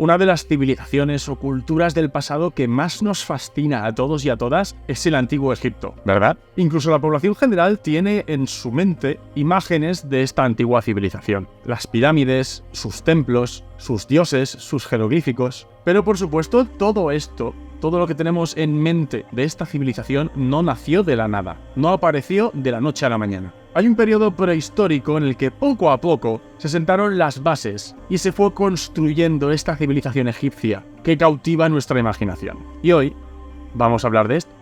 Una de las civilizaciones o culturas del pasado que más nos fascina a todos y a todas es el Antiguo Egipto, ¿verdad? Incluso la población general tiene en su mente imágenes de esta antigua civilización. Las pirámides, sus templos, sus dioses, sus jeroglíficos. Pero por supuesto todo esto, todo lo que tenemos en mente de esta civilización no nació de la nada, no apareció de la noche a la mañana. Hay un periodo prehistórico en el que poco a poco se sentaron las bases y se fue construyendo esta civilización egipcia que cautiva nuestra imaginación. Y hoy vamos a hablar de esto.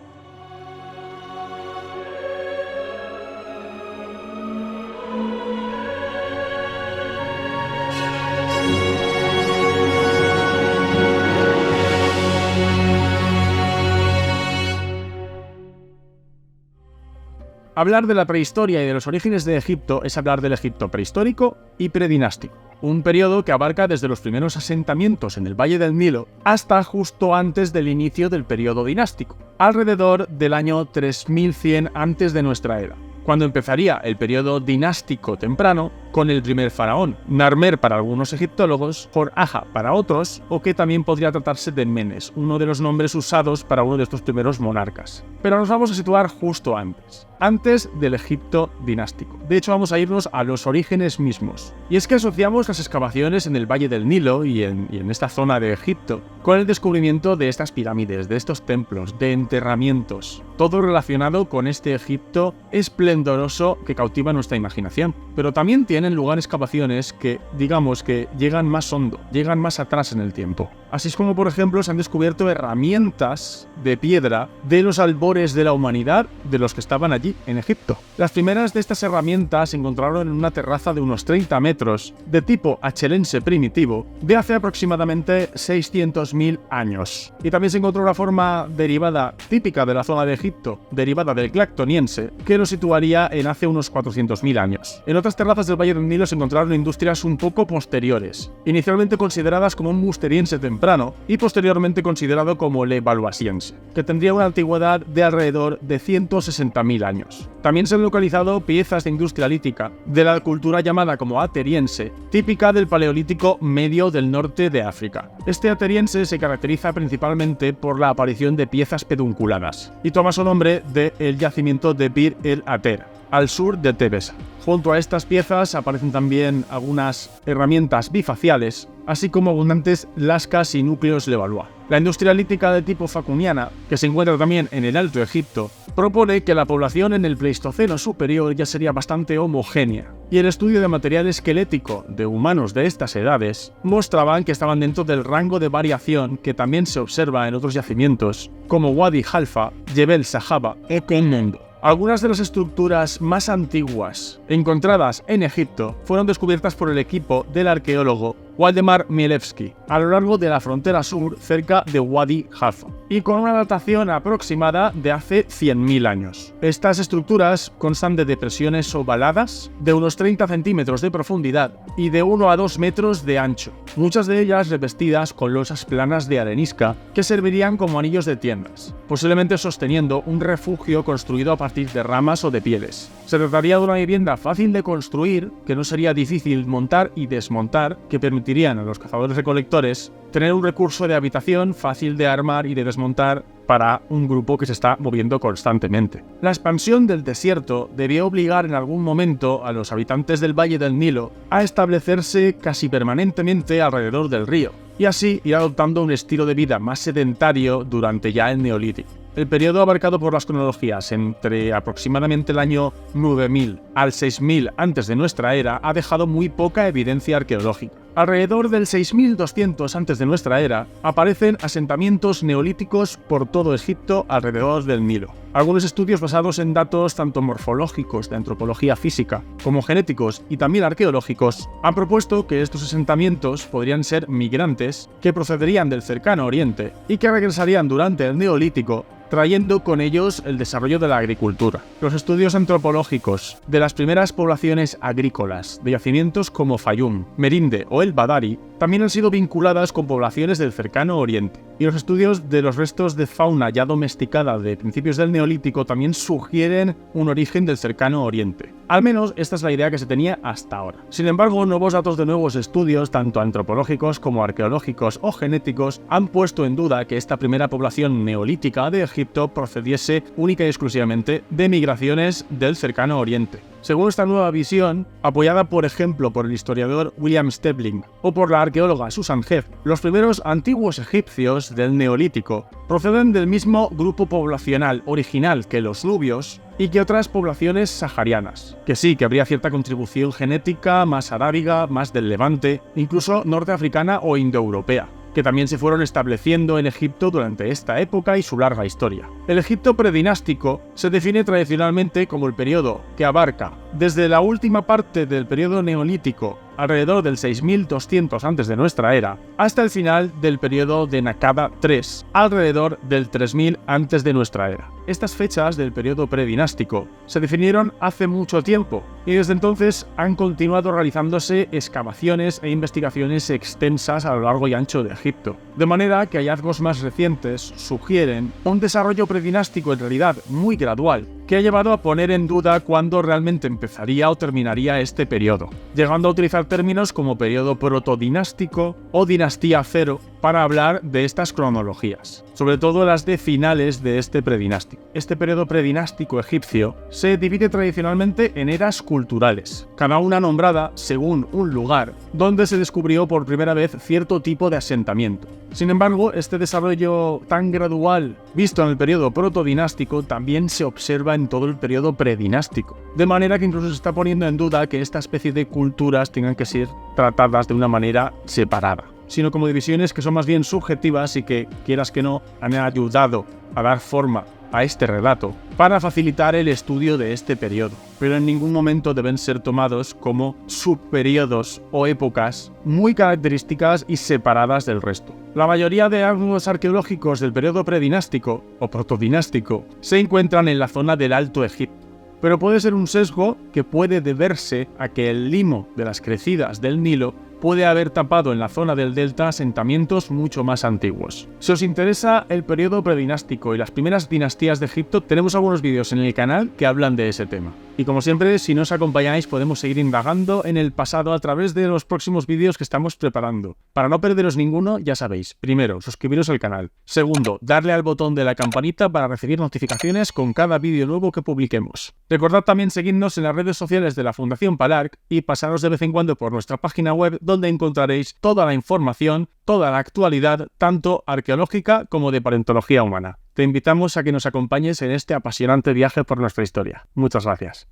Hablar de la prehistoria y de los orígenes de Egipto es hablar del Egipto prehistórico y predinástico, un periodo que abarca desde los primeros asentamientos en el Valle del Nilo hasta justo antes del inicio del periodo dinástico, alrededor del año 3100 antes de nuestra era, cuando empezaría el periodo dinástico temprano con el primer faraón, Narmer para algunos egiptólogos, Hor-Aja para otros, o que también podría tratarse de Menes, uno de los nombres usados para uno de estos primeros monarcas. Pero nos vamos a situar justo antes del Egipto dinástico. De hecho, vamos a irnos a los orígenes mismos. Y es que asociamos las excavaciones en el Valle del Nilo y en esta zona de Egipto con el descubrimiento de estas pirámides, de estos templos, de enterramientos, todo relacionado con este Egipto esplendoroso que cautiva nuestra imaginación. Pero también tienen lugar excavaciones que, digamos, que llegan más hondo, llegan más atrás en el tiempo. Así es como, por ejemplo, se han descubierto herramientas de piedra de los albores de la humanidad de los que estaban allí en Egipto. Las primeras de estas herramientas se encontraron en una terraza de unos 30 metros, de tipo achelense primitivo, de hace aproximadamente 600.000 años. Y también se encontró una forma derivada típica de la zona de Egipto, derivada del clactoniense, que lo situaría en hace unos 400.000 años. En otras terrazas del Valle del Nilo se encontraron industrias un poco posteriores, inicialmente consideradas como un musteriense temprano y posteriormente considerado como levalloisiense, que tendría una antigüedad de alrededor de 160.000 años. También se han localizado piezas de industria lítica de la cultura llamada como ateriense, típica del Paleolítico medio del norte de África. Este ateriense se caracteriza principalmente por la aparición de piezas pedunculadas y toma su nombre del yacimiento de Bir el Ater, al sur de Tebes. Junto a estas piezas aparecen también algunas herramientas bifaciales, así como abundantes lascas y núcleos Levallois. La industria lítica de tipo facuniana, que se encuentra también en el Alto Egipto, propone que la población en el Pleistoceno superior ya sería bastante homogénea, y el estudio de material esquelético de humanos de estas edades mostraban que estaban dentro del rango de variación que también se observa en otros yacimientos, como Wadi Halfa, Jebel Sahaba y Konmondo. Algunas de las estructuras más antiguas encontradas en Egipto fueron descubiertas por el equipo del arqueólogo Waldemar Mielewski a lo largo de la frontera sur cerca de Wadi Halfa y con una datación aproximada de hace 100.000 años. Estas estructuras constan de depresiones ovaladas de unos 30 centímetros de profundidad y de 1 a 2 metros de ancho, muchas de ellas revestidas con losas planas de arenisca que servirían como anillos de tiendas, posiblemente sosteniendo un refugio construido a partir de ramas o de pieles. Se trataría de una vivienda fácil de construir, que no sería difícil montar y desmontar, que permitirían a los cazadores-recolectores tener un recurso de habitación fácil de armar y de desmontar para un grupo que se está moviendo constantemente. La expansión del desierto debió obligar en algún momento a los habitantes del Valle del Nilo a establecerse casi permanentemente alrededor del río, y así ir adoptando un estilo de vida más sedentario durante ya el Neolítico. El periodo abarcado por las cronologías entre aproximadamente el año 9000 al 6000 antes de nuestra era ha dejado muy poca evidencia arqueológica. Alrededor del 6200 antes de nuestra era aparecen asentamientos neolíticos por todo Egipto alrededor del Nilo. Algunos estudios basados en datos tanto morfológicos de antropología física como genéticos y también arqueológicos han propuesto que estos asentamientos podrían ser migrantes que procederían del cercano oriente y que regresarían durante el Neolítico, trayendo con ellos el desarrollo de la agricultura. Los estudios antropológicos de las primeras poblaciones agrícolas de yacimientos como Fayum, Merinde o el Badari también han sido vinculadas con poblaciones del cercano oriente. Y los estudios de los restos de fauna ya domesticada de principios del Neolítico también sugieren un origen del cercano oriente. Al menos esta es la idea que se tenía hasta ahora. Sin embargo, nuevos datos de nuevos estudios, tanto antropológicos como arqueológicos o genéticos, han puesto en duda que esta primera población neolítica de Egipto procediese única y exclusivamente de migraciones del cercano Oriente. Según esta nueva visión, apoyada por ejemplo por el historiador William Stebling o por la arqueóloga Susan Heff, los primeros antiguos egipcios del Neolítico proceden del mismo grupo poblacional original que los nubios y que otras poblaciones saharianas. Que sí, que habría cierta contribución genética más arábiga, más del Levante, incluso norteafricana o indoeuropea, que también se fueron estableciendo en Egipto durante esta época y su larga historia. El Egipto predinástico se define tradicionalmente como el periodo que abarca desde la última parte del periodo neolítico, alrededor del 6200 antes de nuestra era, hasta el final del periodo de Nakaba III, alrededor del 3000 antes de nuestra era. Estas fechas del periodo predinástico se definieron hace mucho tiempo y desde entonces han continuado realizándose excavaciones e investigaciones extensas a lo largo y ancho de Egipto, de manera que hallazgos más recientes sugieren un desarrollo predinástico en realidad muy gradual, que ha llevado a poner en duda cuándo realmente empezaría o terminaría este periodo, llegando a utilizar términos como periodo protodinástico o dinastía cero para hablar de estas cronologías, sobre todo las de finales de este predinástico. Este periodo predinástico egipcio se divide tradicionalmente en eras culturales, cada una nombrada según un lugar donde se descubrió por primera vez cierto tipo de asentamiento. Sin embargo, este desarrollo tan gradual visto en el periodo protodinástico también se observa en todo el periodo predinástico, de manera que incluso se está poniendo en duda que esta especie de culturas tengan que ser tratadas de una manera separada, sino como divisiones que son más bien subjetivas y que, quieras que no, han ayudado a dar forma a este relato para facilitar el estudio de este periodo, pero en ningún momento deben ser tomados como subperiodos o épocas muy características y separadas del resto. La mayoría de hallazgos arqueológicos del periodo predinástico o protodinástico se encuentran en la zona del Alto Egipto, pero puede ser un sesgo que puede deberse a que el limo de las crecidas del Nilo puede haber tapado en la zona del delta asentamientos mucho más antiguos. Si os interesa el periodo predinástico y las primeras dinastías de Egipto, tenemos algunos vídeos en el canal que hablan de ese tema. Y como siempre, si nos acompañáis podemos seguir indagando en el pasado a través de los próximos vídeos que estamos preparando. Para no perderos ninguno, ya sabéis, primero, suscribiros al canal. Segundo, darle al botón de la campanita para recibir notificaciones con cada vídeo nuevo que publiquemos. Recordad también seguirnos en las redes sociales de la Fundación Palarc y pasaros de vez en cuando por nuestra página web donde encontraréis toda la información, toda la actualidad, tanto arqueológica como de paleontología humana. Te invitamos a que nos acompañes en este apasionante viaje por nuestra historia. Muchas gracias.